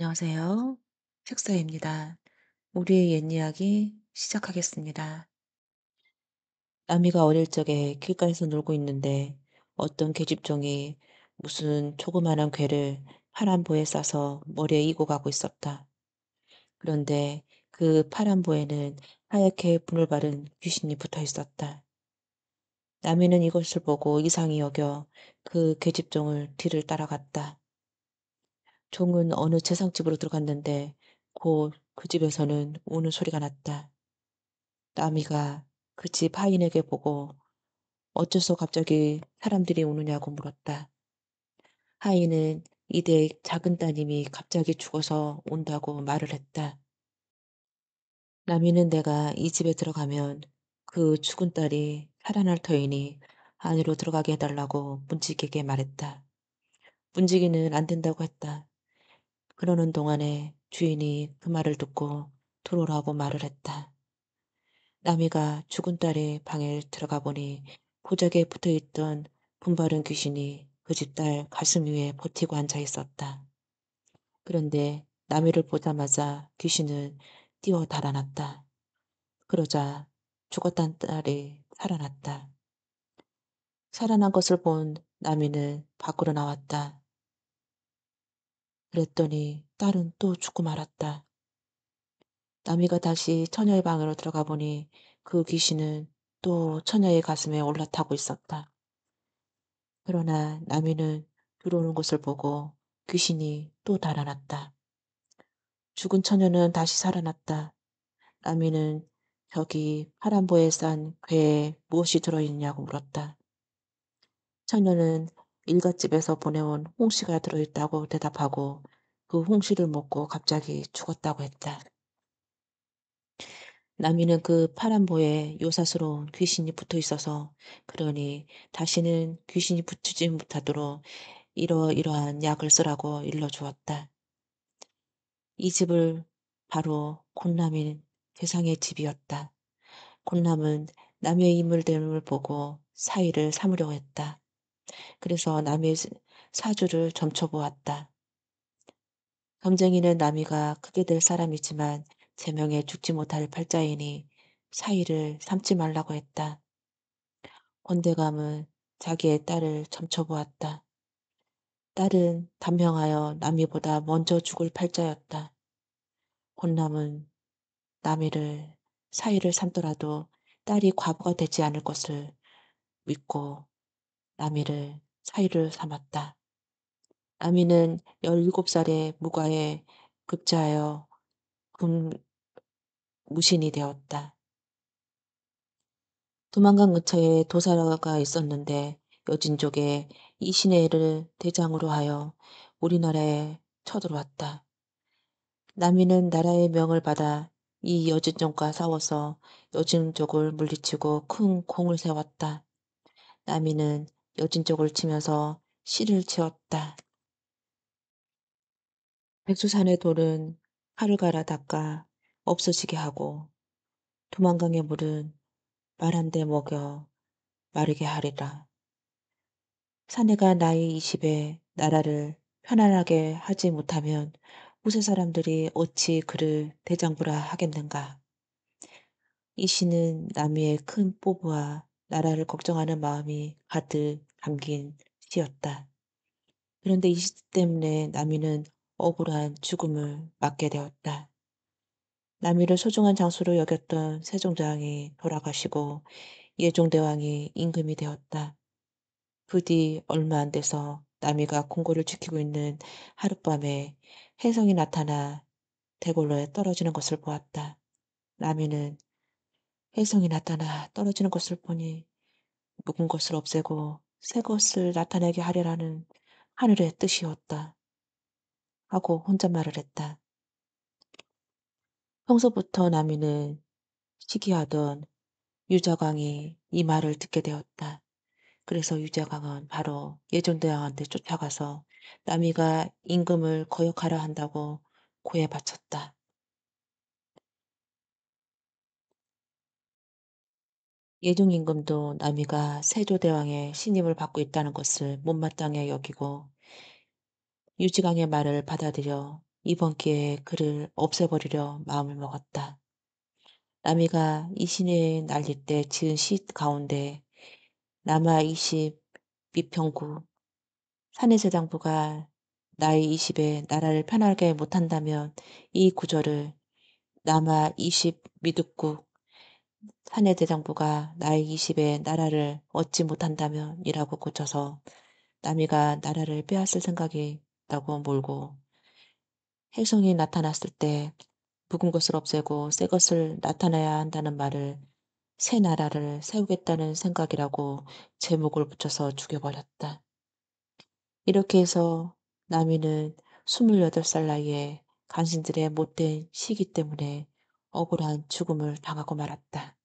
안녕하세요. 식사입니다. 우리의 옛 이야기 시작하겠습니다. 나미가 어릴 적에 길가에서 놀고 있는데 어떤 계집종이 무슨 조그마한 괴를 파란보에 싸서 머리에 이고 가고 있었다. 그런데 그 파란보에는 하얗게 분을 바른 귀신이 붙어 있었다. 나미는 이것을 보고 이상히 여겨 그 계집종을 뒤를 따라갔다. 종은 어느 재상집으로 들어갔는데 곧 그 집에서는 우는 소리가 났다. 나미가 그 집 하인에게 보고 어째서 갑자기 사람들이 우느냐고 물었다. 하인은 이내 작은 따님이 갑자기 죽어서 온다고 말을 했다. 나미는 내가 이 집에 들어가면 그 죽은 딸이 살아날 터이니 안으로 들어가게 해달라고 문지기에게 말했다. 문지기는 안 된다고 했다. 그러는 동안에 주인이 그 말을 듣고 들어오라고 말을 했다. 나미가 죽은 딸의 방에 들어가 보니 보자기에 붙어있던 분바른 귀신이 그 집 딸 가슴 위에 버티고 앉아 있었다. 그런데 나미를 보자마자 귀신은 뛰어 달아났다. 그러자 죽었던 딸이 살아났다. 살아난 것을 본 나미는 밖으로 나왔다. 그랬더니 딸은 또 죽고 말았다. 나미가 다시 처녀의 방으로 들어가 보니 그 귀신은 또 처녀의 가슴에 올라타고 있었다. 그러나 나미는 들어오는 것을 보고 귀신이 또 달아났다. 죽은 처녀는 다시 살아났다. 나미는 저기 파란보에 싼 괴에 무엇이 들어있냐고 물었다. 처녀는 일갓집에서 보내온 홍시가 들어있다고 대답하고 그 홍시를 먹고 갑자기 죽었다고 했다. 나미는 그 파란보에 요사스러운 귀신이 붙어 있어서 그러니 다시는 귀신이 붙지 못하도록 이러이러한 약을 쓰라고 일러주었다. 이 집을 바로 곤남인 세상의 집이었다. 곤남은 남의 인물됨을 보고 사이를 삼으려고 했다. 그래서 남의 사주를 점쳐보았다. 점쟁이는 나미가 크게 될 사람이지만 제명에 죽지 못할 팔자이니 사이를 삼지 말라고 했다. 권대감은 자기의 딸을 점쳐보았다. 딸은 단명하여 나미보다 먼저 죽을 팔자였다. 권남은 나미를 사위를 삼더라도 딸이 과부가 되지 않을 것을 믿고 나미를 사위를 삼았다. 나미는 17살에 무과에 급제하여 금 무신이 되었다. 도망간 근처에 도사가 있었는데 여진족에 이신혜를 대장으로 하여 우리나라에 쳐들어왔다. 나미는 나라의 명을 받아 이 여진족과 싸워서 여진족을 물리치고 큰 공을 세웠다. 나미는 여진족을 치면서 시를 지었다. 백두산의 돌은 칼을 갈아 닦아 없어지게 하고 두만강의 물은 말 한 대 먹여 마르게 하리라. 사내가 나이 20에 나라를 편안하게 하지 못하면 후세 사람들이 어찌 그를 대장부라 하겠는가. 이 시는 나미의 큰 포부와 나라를 걱정하는 마음이 가득 담긴 시였다. 그런데 이 시 때문에 나미는 억울한 죽음을 맞게 되었다. 나미를 소중한 장수로 여겼던 세종대왕이 돌아가시고 예종대왕이 임금이 되었다. 부디 얼마 안 돼서 나미가 궁궐을 지키고 있는 하룻밤에 혜성이 나타나 대궐로에 떨어지는 것을 보았다. 나미는 혜성이 나타나 떨어지는 것을 보니 묵은 것을 없애고 새 것을 나타내게 하려라는 하늘의 뜻이었다. 하고 혼잣말을 했다. 평소부터 나미는 시기하던 유자광이 이 말을 듣게 되었다. 그래서 유자광은 바로 예종대왕한테 쫓아가서 나미가 임금을 거역하라 한다고 고해 바쳤다. 예종 임금도 나미가 세조대왕의 신임을 받고 있다는 것을 못마땅해 여기고 유지광의 말을 받아들여 이번 기회에 그를 없애버리려 마음을 먹었다. 남이가 이신에 날릴 때 지은 시 가운데 남아 20 미평구 사내제장부가 나이 20에 나라를 편하게 못한다면 이 구절을 남아 20 미득국 사내대장부가 나이 20에 나라를 얻지 못한다면 이라고 고쳐서 남이가 나라를 빼앗을 생각이 있다고 몰고 혜성이 나타났을 때 묵은 것을 없애고 새 것을 나타내야 한다는 말을 새 나라를 세우겠다는 생각이라고 제목을 붙여서 죽여버렸다. 이렇게 해서 남이는 28살 나이에 간신들의 못된 시기 때문에 억울한 죽음을 당하고 말았다.